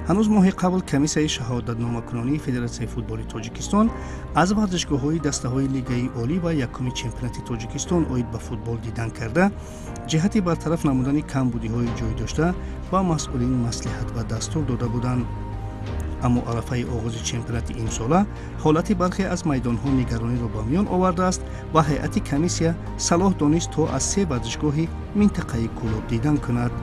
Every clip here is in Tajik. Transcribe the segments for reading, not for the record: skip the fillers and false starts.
ҳанӯз моҳи қабл комиссияи шаҳодатномакунонии федератсияи футболи тоҷикистон аз варзишгоҳҳои дастаҳои лигаи олӣ ва якуми чемпионати тоҷикистон оид ба футбол дидан карда ҷиҳати бартараф намудани камбудиҳои ҷойдошта ба масъулини маслиҳат ва дастур дода буданд. аммо арафаи оғози чемпионати имсола ҳолати бархе аз майдонҳо нигарониро ба миён овардааст ва ҳайати комиссия салоҳ донист то аз 3 варзишгоҳи минтақаи кӯлоб дидан кунад.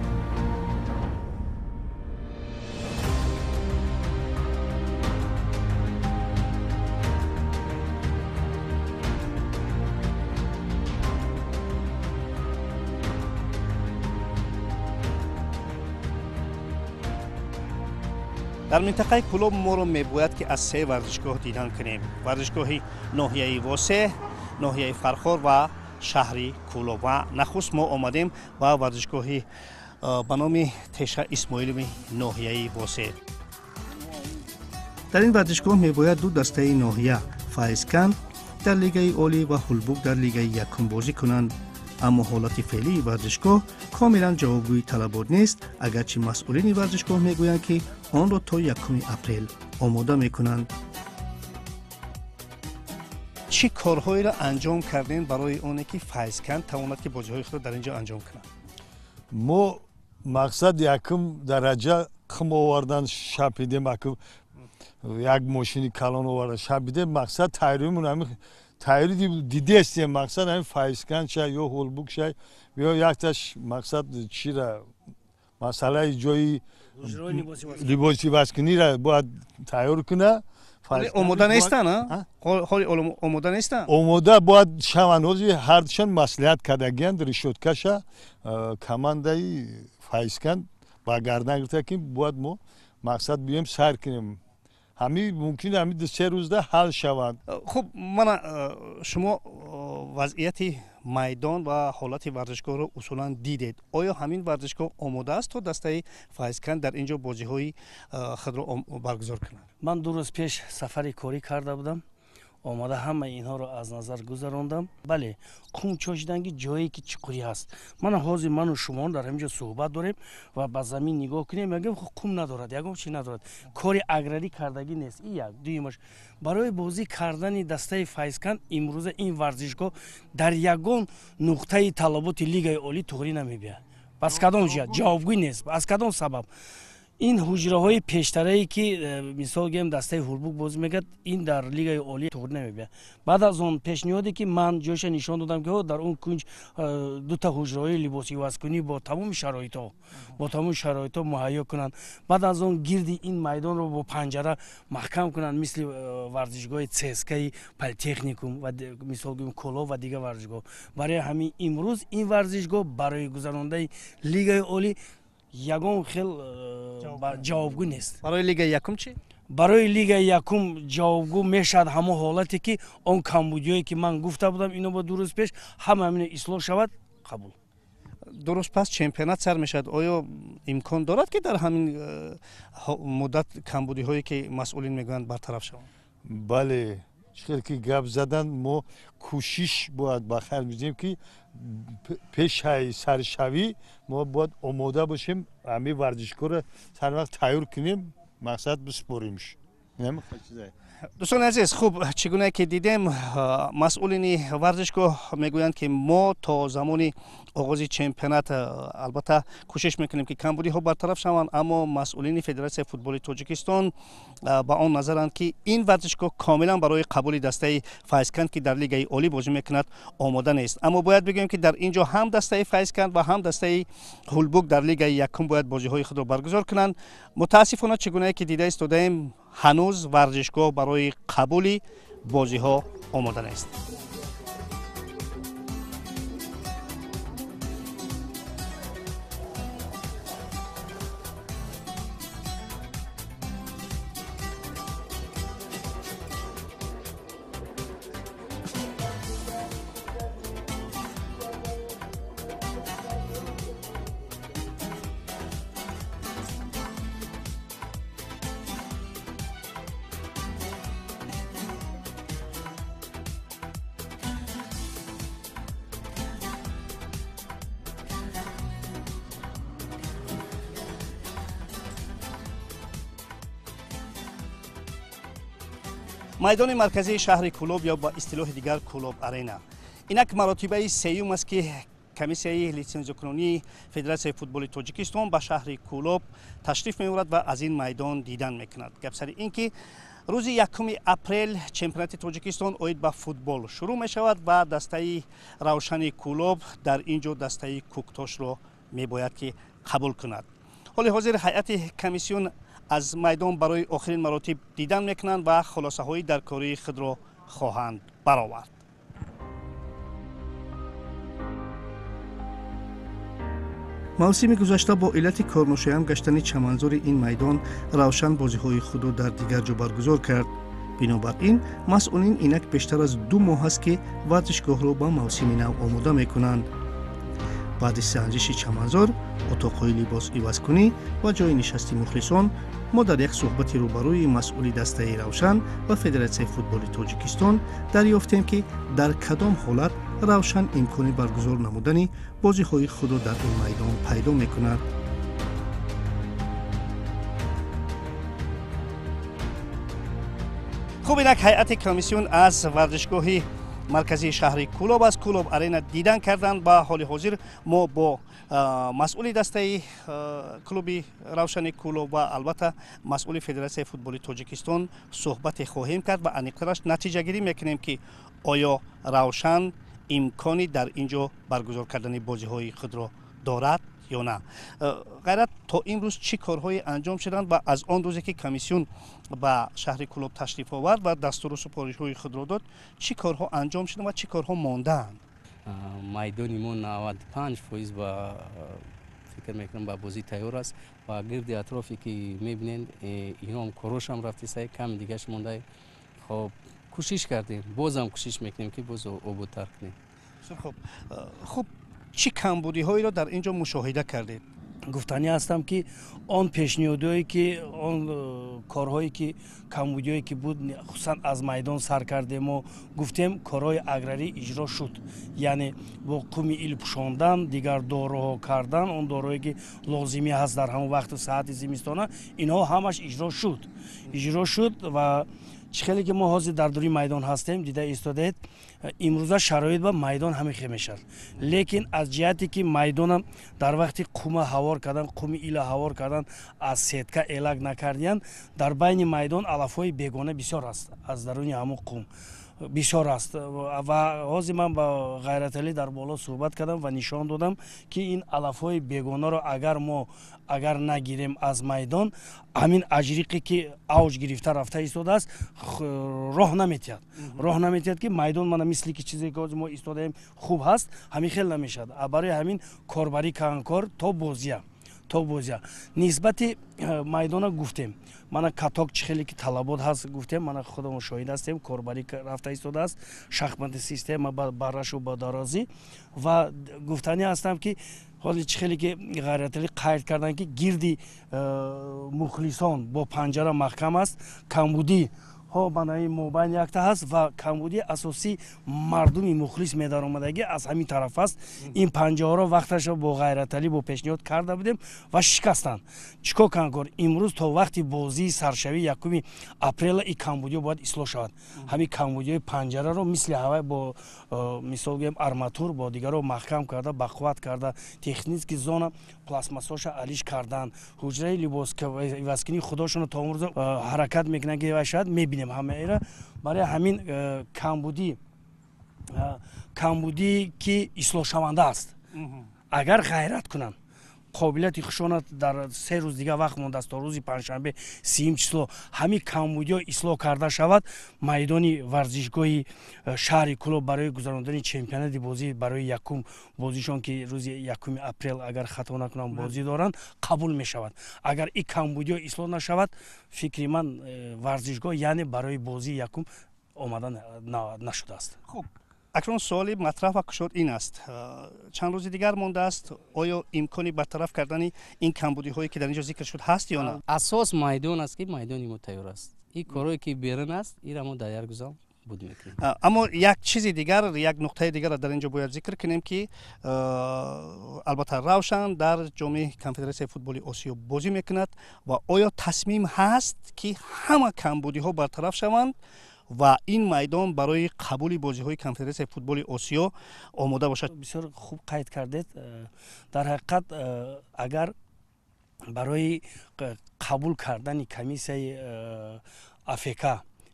дар минтақаи кӯлоб моро мебояд ки аз 3 варзишгоҳ дидан кунем. Варзишгоҳи ноҳияи Восеҳ, ноҳияи Фархор ва шаҳри Кӯлоб. Ва нахуст мо омадем ба варзишгоҳи ба номи Теша Исмоилови ноҳияи Восеҳ. дар ин варзишгоҳ мебояд ду дастаи ноҳия Файзкан дар лигаи олӣ ва Ҳулбук дар лигаи якум бозӣ кунанд. аммо ҳолати феълии варзишгоҳ комилан ҷавобгӯи талабот нест, агарчи масъулини варзишгоҳ мегӯянд ки онро то 1 апрел омода мекунанд. чӣ корҳоеро анҷом кардем барои оне ки Файзкан тавонад ки бозиҳои худро дар ин ҷо анҷом кунад? мо мақсад 1 дараҷа қим овардан шабидем, як мошини калон овардан шабидем. мақсад тайёримон ҳамин тайёри дидестем. мақсад ҳамин Файзкан шай ё Ҳулбук шай ё якташ мақсад чира масъалаи ҷои либоси васкиниро бояд тайёр куна. омода нестан? ҳоли омода нестан? омода бояд шаванд. ҳозир ҳардушон маслиҳат кардагиянд решоткаша командаи Файзкан ба гардан гирифта ки бояд мо мақсад биёем сайр кунем. ҳамин мумкин ҳамин 2-3 рӯзда ҳал шаванд. хуб мана шумо вазъияти майдон ва ҳолати варзишгоҳро усулан дидед. оё ҳамин варзишгоҳ омода аст то дастаи Файзкан дар ин ҷо бозиҳои худро баргузор кунад? ман 2 рӯз пеш сафари корӣ карда будам. омада ҳамаи инҳоро аз назар гузарондам. бале қум чошиданги ҷое ки чуқурӣ ҳаст. мана ҳозир ману шумо дар ҳаминҷо суҳбат дорем ва ба замин нигоҳ кунем. ягон қум надорад, ягон чи надорад. кори аграрӣ кардагӣ нест. ин як. дуюмаш барои бозӣ кардани дастаи Файзкан имрӯза ин варзишгоҳ дар ягон нуқтаи талаботи лигаи олӣ туғрӣ намебияд. аз кадом ҷиҳат ҷавобгӯй нест. аз кадом сабаб ин ҳуҷраҳои пештарае ки мисол гем дастаи Ҳулбук бозӣ мекард, ин дар лигаи олӣ туғрӣ намебияд. баъд аз он пешниҳоде ки ман ҷойша нишон додам ки дар он кунҷ 2 ҳуҷраҳои либоси ивазкунӣ бо тамоми шароитҳо муҳайё кунанд. баъд аз он гирди ин майдонро бо панҷара маҳкам кунанд, мисли варзишгоҳи ЦСКаи Политехникум ва мисол гем Кӯлоб ва дигар варзишгоҳ. барои ҳамин имрӯз ин варзишгоҳ барои гузарондаи лигаи олӣ ягон хел ҷавобгӯ нест. барои лигаи якум чӣ? барои лигаи якум ҷавобгӯ мешавад ҳамон ҳолате ки он камбудиҳое ки ман гуфта будам ино бо 2 рӯз пеш ҳама ҳамино ислоҳ шавад. қабул. дуруст пас чемпионат сар мешавад. оё имкон дорад ки дар ҳамин муддат камбудиҳое ки масъулин мегӯянд бартараф шаванд? бале чӣ ки гап задан мо кӯшиш бояд ба хайр бидиҳем ки пешаи саршавӣ мо бояд омода бошем. ҳамин варзишгоҳро сар вақт тайёр кунем. мақсад бисупоримш. дӯстони азиз, хуб чӣ гуна ки дидем, масъулини варзишгоҳ мегӯянд ки мо то замони оғози чемпионат албатта кӯшиш мекунем ки камбудиҳо бартараф шаванд, аммо масъулини федератсияи футболи тоҷикистон ба он назаранд ки ин варзишгоҳ комилан барои қабули дастаи Файзкан ки дар лигаи олӣ бозӣ мекунад омода нест. аммо бояд бигӯем ки дар ин ҷо ҳам дастаи Файзкан ва ҳам дастаи Ҳулбук дар лигаи якум бояд бозиҳои худро баргузор кунанд. мутаассифона чӣ гуна ки дида истодаем, ҳанӯз варзишгоҳ барои қабули бозиҳо омода нест. майдони марказии шаҳри Кӯлоб ё ба истилоҳи дигар Кӯлоб арена инак маротибаи сеюм аст ки комиссияи литсензиякунонии Федератсияи футболи Тоҷикистон ба шаҳри Кӯлоб ташриф меорад ва аз ин майдон дидан мекунад. Гапсари ин ки рӯзи 1 апрел чемпионати Тоҷикистон оид ба футбол шурӯъ мешавад ва дастаи равшани Кӯлоб дар ин ҷо дастаи Кӯктошро мебояд ки қабул кунад. ҳоли ҳозир ҳайати комиссион аз майдон барои охирин маротиб дидан мекунанд ва хулосаҳои даркории худро хоҳанд баровард. мавсими гузашта бо иллати корношоям гаштани чаманзори ин майдон равшан бозиҳои худро дар дигар ҷо баргузор кард. бинобар ин масъулин инак бештар аз 2 моҳ аст ки варзишгоҳро ба мавсими нав омода мекунанд. баъди санҷиши чаманзор отоқҳои либосивазкунӣ ва ҷои нишасти мухлисон мо дар як суҳбати рӯбарӯи масъули дастаи равшан ва Федератсияи футболи Тоҷикистон дарёфтем ки дар кадом ҳолат равшан имкони баргузор намудани бозиҳои худро дар ин майдон пайдо мекунад. хуб инак ҳайати комиссион аз варзишгоҳи марказии шаҳри Кӯлоб аз Кӯлоб арена дидан карданд ва ҳоли ҳозир мо бо масъули дастаи клуби равшани Кӯлоб ва албатта масъули Федератсияи футболи Тоҷикистон суҳбате хоҳем кард ва аниқтараш натиҷагирӣ мекунем ки оё равшан имкони дар ин ҷо баргузор кардани бозиҳои худро дорад ё на. ғайрат то имрӯз чӣ корҳое анҷом шуданд ва аз он рӯзе ки комиссион ба шаҳри Кӯлоб ташриф овард ва дастуру супоришҳои худро дод чӣ корҳо анҷом шуданд ва чӣ корҳо мондаанд? майдони мо 95% ба фикр мекунам ба бозӣ тайёр аст ва гирди атрофе ки мебинед инҳом корошам рафти сай ками дигаш монда. хоб кӯшиш кардем, бозам кӯшиш мекунем ки боз ободтар кунем. хуб чӣ камбудиҳоеро дар ин ҷо мушоҳида кардед? гуфтанӣ ҳастам ки он пешниҳодҳое ки он корҳое ки камбудиҳое ки буд хусусан аз майдон сар кардем мо гуфтем корҳои аграрӣ иҷро шуд, яъне бо қуми ил пӯшондан дигар дороҳо кардан он дороҳое ки лозимӣ ҳаст дар ҳамон вақту саати зимистона инҳо ҳамаш иҷро шуд ва чӣ хеле ки мо ҳозир дар дури майдон ҳастем дида истодаед имрӯза шароит ба майдон ҳамин хел мешавад, лекин аз ҷиҳате ки майдонам дар вақти қума ҳавор кардан қуми ила ҳавор кардан аз сетка элак накардиянд дар байни майдон алафҳои бегона бисёр аст аз даруни ҳамон қум бисёр аст ва ҳозир ман ба Ғайраталӣ дар боло суҳбат кардам ва нишон додам ки ин алафҳои бегонаро агар нагирем аз майдон ҳамин аҷриқе ки авҷ гирифта рафта истодааст роҳ наметиҳад ки майдон мана мисли ки чизе ки ҳозир мо истодаем хуб ҳаст ҳамин хел намешавад. барои ҳамин корбарӣ кардкор то бозия нисбати майдона гуфтем мана каток чӣ хеле ки талабот ҳаст гуфтем мана худам шоҳид ҳастем корбарӣ рафта истодааст шахмати система баррашу ба дарозӣ ва гуфтанӣ ҳастам ки ҳозир чӣ хеле ки Ғайраталӣ қайд карданд ки гирди мухлисон бо панҷара маҳкам аст камбудӣ банаи мобайн якта ҳаст ва камбуди асосии мардуми мухлис медаромадагӣ аз ҳамин тараф аст. ин панҷаҳоро вақташа бо Ғайраталӣ бо пешниҳод карда будем ва шикастанд. чикор кангор имрӯз то вақти бозии саршавӣ 1 апрела ин камбудиҳо бояд ислоҳ шавад. ҳамин камбудиҳои панҷараро мисли ҳава бо мисол гӯем арматур бо дигарро маҳкам карда бақувват карда технически зона пластмассоша алиш кардан ҳуҷраи либосивазкунии худошонро то имрӯз ҳаракат мекунанд ки шаяд мебинем ҳамаира барои ҳамин камбудӣ ки ислоҳшаванда аст агар ғайрат кунанд қобилияти хушонат дар 3 рӯз дига вақт мондааст то рӯзи панҷшанбе 30 число ҳамин камбудиҳо ислоҳ карда шавад майдони варзишгоҳи шаҳри Кӯлоб барои гузарондани чемпионати бозӣ барои якум бозишон ки рӯзи 1 апрел агар хато накунам бозӣ доранд қабул мешавад. агар ин камбудиҳо ислоҳ нашавад фикри ман варзишгоҳ яъне барои бозии якум омада нашудааст. акнун суоли матраҳ ва кушод ин аст чанд рӯзи дигар мондааст оё имкони бартараф кардани ин камбудиҳое ки дар ин ҷо зикр шуд ҳаст ё на? асос майдон аст ки майдони мо тайёр аст. ин корое ки берун аст ира мо дар як рӯза буд мекунем. аммо як чизи дигар як нуқтаи дигарро дар ин ҷо бояд зикр кунем ки албатта равшан дар ҷоми конфедератсияи футболи осиё бозӣ мекунад ва оё тасмим ҳаст ки ҳама камбудиҳо бартараф шаванд ва ин майдон барои қабули бозиҳои конференсияи футболи осиё омода бошад. бисёр хуб қайд кардед. дар ҳақиқат агар барои қабул кардани комиссияи афк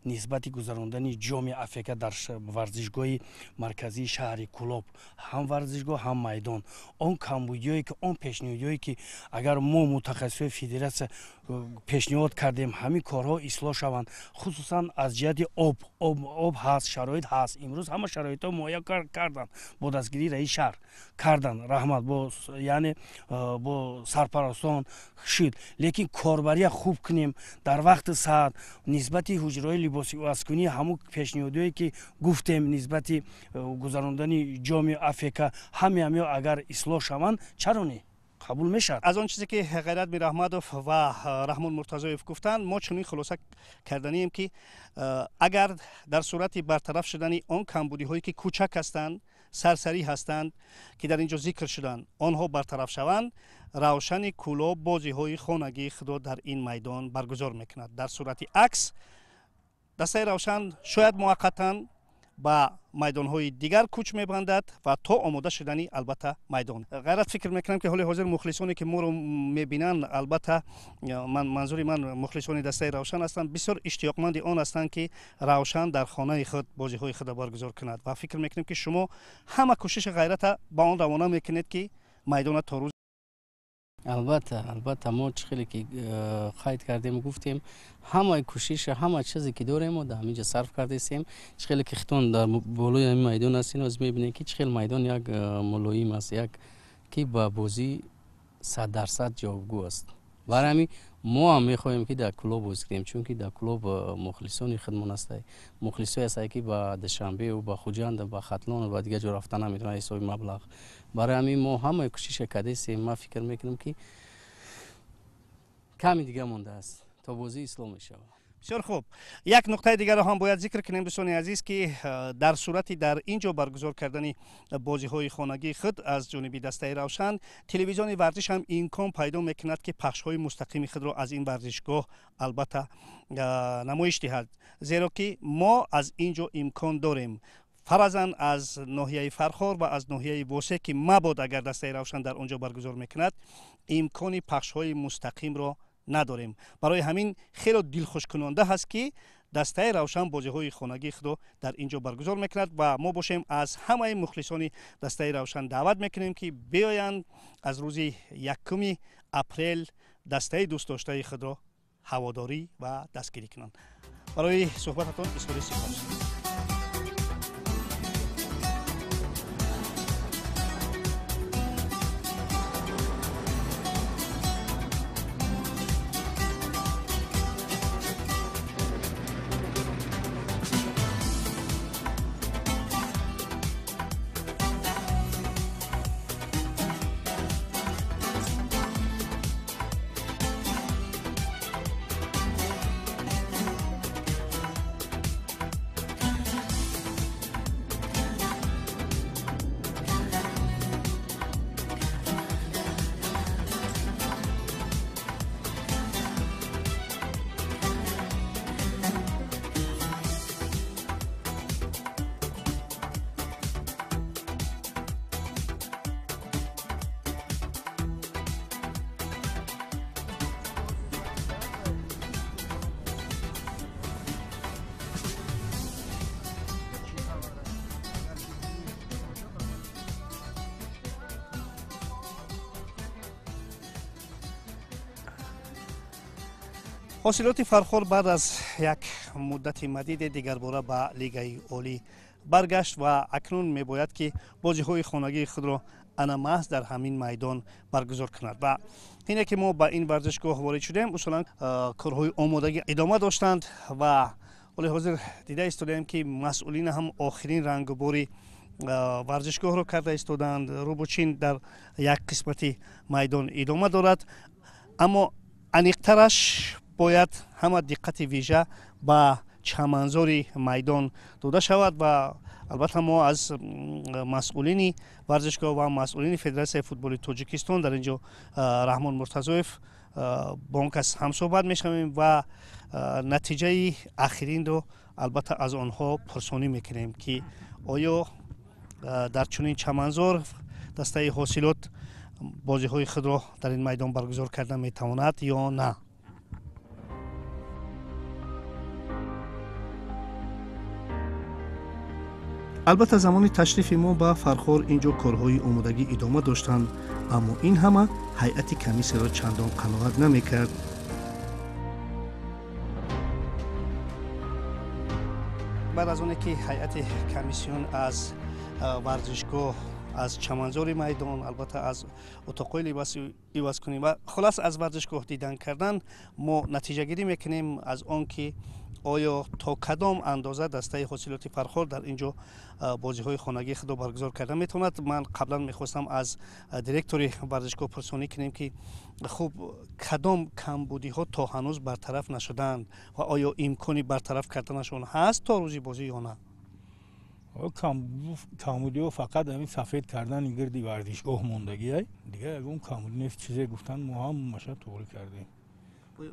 нисбати гузарондани ҷоми афк дар варзишгоҳи марказии шаҳри Кӯлоб, ҳам варзишгоҳ ҳам майдон, он камбудиҳое ки он пешниҳодиҳое ки агар мо мутахассисои федератсия пешниҳод кардем ҳамин корҳо ислоҳ шаванд, хусусан аз ҷиҳати об ҳаст, шароит ҳаст. имрӯз ҳама шароитҳо муҳайё карданд, бо дастгирии раиси шаҳр карданд, раҳмат, яъне бо сарпарастон шид, лекин корбария хуб кунем дар вақти саъат нисбати ҳуҷраҳои либоси аскунӣ ҳамун пешниҳодиҳое ки гуфтем нисбати гузарондани ҷоми афк ҳамаи агар ислоҳ шаванд, чаро не қабул мешавад. аз он чизе ки ғайрат мираҳмадов ва раҳмон муртазоев гуфтанд, мо чунин хулоса карданием ки агар дар сурати бартараф шудани он камбудиҳое ки кӯчак ҳастанд, сарсарӣ ҳастанд, ки дар ин ҷо зикр шуданд, онҳо бартараф шаванд, равшани Кӯлоб бозиҳои хонагии худро дар ин майдон баргузор мекунад. дар сурати акс дастаи равшан шояд муваққатан ба майдонҳои дигар кӯч мебандад ва то омода шудани албатта майдон. ғайрат фикр мекунам ки ҳоли ҳозир мухлисоне ки моро мебинанд, албатта манзури ман мухлисони дастаи равшан ҳастанд, бисёр иштиёқманди он ҳастанд ки равшан дар хонаи худ бозиҳои худро баргузор кунад ва фикр мекунем ки шумо ҳама кӯшиши ғайрата ба он равона мекунед ки майдона то рӯз. албатта мо чӣ хеле ки қайд кардем гуфтем, ҳамаи кӯшиша ҳама чизе ки дорем мо дар ҳаминҷо сарф кардесем. чӣ хеле ки хитон дар болои ҳамин майдон ҳастин, оз мебинем ки чӣ хеле майдон як мулоим аст, як ки ба бозӣ 100% ҷавобгӯ аст. барои ҳамин мо ҳам мехоҳем ки дар Кӯлоб бозӣ кунем, чунки дар Кӯлоб мухлисони худмон ҳастанд, мухлисое ҳастанд ки ба Душанбе, ба Хуҷанд, ба Хатлон ва дигар ҷо рафта наметавонанд ҳисоби маблағ. барои ҳамин мо ҳамаи кӯшиша кардесем. ман фикр мекунам ки ками дигар мондааст то бозӣ ислоҳ мешавад. бисёр хуб. як нуқтаи дигарро ҳам бояд зикр кунем дӯстони азиз, ки дар сурати дар ин ҷо баргузор кардани бозиҳои хонагии худ аз ҷониби дастаи равшан, телевизиони варзиш ҳам имкон пайдо мекунад ки пахшҳои мустақими худро аз ин варзишгоҳ албатта намоиш диҳад, зеро ки мо аз ин ҷо имкон дорем. фаразан аз ноҳияи Фархор ва аз ноҳияи Восе ки мабод агар дастаи равшан дар он ҷо баргузор мекунад, имкони пахшҳои мустақимро надорем. барои ҳамин хело дилхушкунонда ҳаст ки дастаи равшан бозиҳои хонагии худро дар ин ҷо баргузор мекунад ва мо бошем аз ҳамаи мухлисони дастаи равшан даъват мекунем ки биёянд аз рӯзи 1 апрел дастаи дӯстдоштаи худро ҳаводорӣ ва дастгирӣ кунанд. барои суҳбататон изҳори сипос. ҳосилоти Фархор баъд аз як муддати мадиде дигарбора ба лигаи олӣ баргашт ва акнун мебояд ки бозиҳои хонагии худро ана маҳз дар ҳамин майдон баргузор кунад. ва ине ки мо ба ин варзишгоҳ ворид шудем, усулан корҳои омодагӣ идома доштанд ва ҳоли ҳозир дида истодаем ки масъулин ҳам охирин рангубори варзишгоҳро карда истоданд. рӯбучин дар як қисмати майдон идома дорад, аммо аниқтараш бояд ҳама диққати вижа ба чаманзори майдон дода шавад ва البته ما از مسئولین ورزشگاه و مسئولین فدراسیون فوتبال تاجیکستان در اینجا رحمان مرتضویف با اون کس هم صحبت میشویم و نتیجه اخیرین رو البته از آنها پرسانی میکنیم که آیا در چنین چمنزار دسته حاصلات بازی های خود را در این میدان برگزار کرده میتواند یا نه. البته زمانی تشریف ما به فرخار اینجا کارهای آمادگی ادامه داشتند، اما این همه هیئت کمیسه را چندان قناعت نمیکرد. بعد از اون که هیئت کمیسیون از ورزشگاه، از چمنزار میدان، البته از اتاقای لباسی عوض کنیم و خلاص از ورزشگاه دیدن کردن، ما نتیجه گیری میکنیم از آن که آیا تا کدام اندازه دسته حاصلات فرخار در اینجا بازی های خانگی خود برگزار کرده میتواند. من قبلا میخواستم از دیرکتور ورزشگاه پرسانی کنیم که خوب کدام کمبودی ها تا هنوز برطرف نشدند و آیا امکانی برطرف کردنشون هست تا روزی بازی یا نه؟ کامودی و فقط همین سفید کردن این گردی ورزشگاه موندگی های دیگه. اون کامودی نیست چیزی گفتن ما هم مشا طوری کردیم.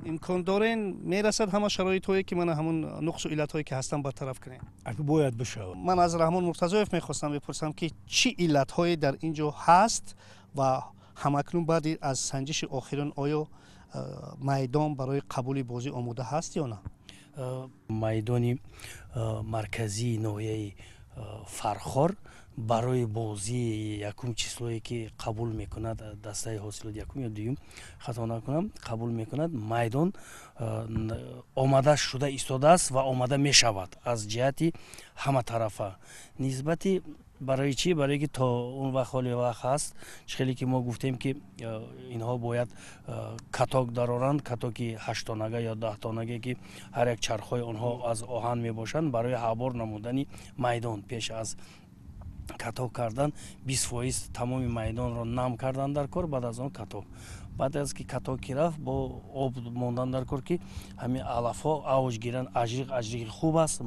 امکان دارین میرسد همه شرایط هایی که من همون نقص و علت هایی که هستن برطرف کنیم؟ اگه باید بشه. من از رحمان مرتضویف میخواستم بپرسم که چی علت هایی در اینجا هست و همکنون بعد از سنجش آخرین آیا میدان برای قبول بازی آماده هست یا نه؟ میدان مرکزی نوعی فرخار برای بازی یکم چیزهایی که قبول میکند دسته حاصلات یکم یا دوم خطا نکنم قبول میکند میدان آماده شده ایستاده است و آماده میشود از جهتی همه طرفه. نسبتی برای چی؟ برای که تا اون وقت حالی وقت هست خیلی که ما گفتیم که اینها باید کتاک دارند، کتاکی 8 تانگه یا 10 تانگه که هر یک چرخهای آنها از آهن می باشند برای هوار نمودنی میدان پیش از کتاک کردن 20% تمام میدان را نم کردن در کار. بعد از آن کتاک، بعد از که کتاکی رفت با آب موندن در کار که همین علف ها اوج گیرن. اجریق خوب است.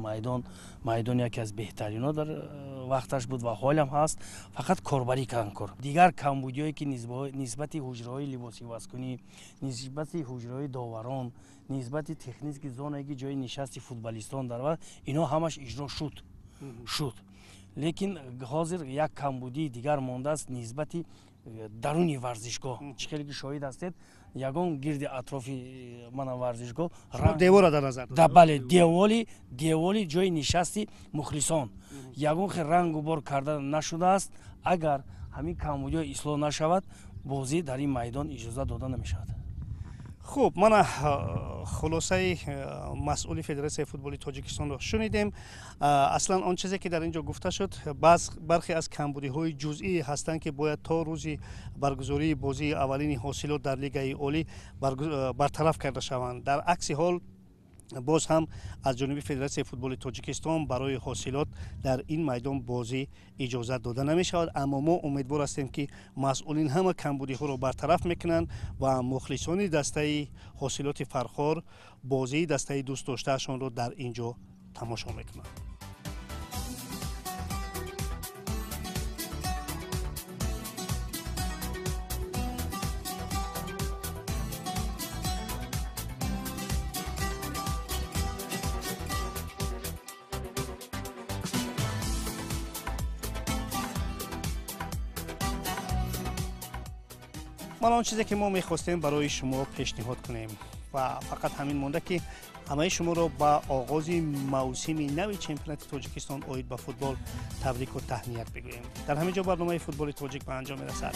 میدان یکی از بهترین ها در وقتش بود و حال هم هست. فقط کاربری کار دیگر کمبودی هایی که نسبت حجره های لباسی واسکنی، نسبت حجره های داوران، نسبت تکنیک زونایی جای نشست فوتبالیستان در وقت اینا همش اجرا شد. لیکن حاضر یک کمبودی دیگر مانده است نسبتی درونی ورزشگاه. چخیلی که شاهد هستید یگان گرد اطراف من ورزشگاه دیوار در نظر دارید. بله، دیوالی جای نشستی مخلصان یگان خیلی رنگ و بار کرده نشده است. اگر همین کمبودی ها اصلاح نشود بازی در این میدان اجازه داده نمیشود. خوب، من خلاصه مسئول فدراسیون فوتبال تاجیکستان رو شنیدیم. اصلا آن چیزی که در اینجا گفته شد برخی از کمبودی های جزئی هستند که باید تا روزی برگزاری بازی اولین حاصلات در لیگ عالی برطرف کرده شوند. در عکس حال باز هم از جانب فدراسیون فوتبال تاجیکستان برای حاصلات در این میدان بازی اجازه داده نمی شود. اما ما امیدوار هستیم که مسئولین همه کمبودی ها را برطرف میکنند و مخلصان دسته حاصلات فرخار بازی دسته دوست داشتهشان را در اینجا تماشا میکنند. من آن چیزی که ما میخواستیم برای شما پیشنهاد کنیم و فقط همین مونده که همه شما را با آغاز موسم نو چمپیونات تاجیکستان اوید به فوتبال تبریک و تهنیت بگوییم. در همینجا برنامه فوتبال تاجیک به انجام میرسد.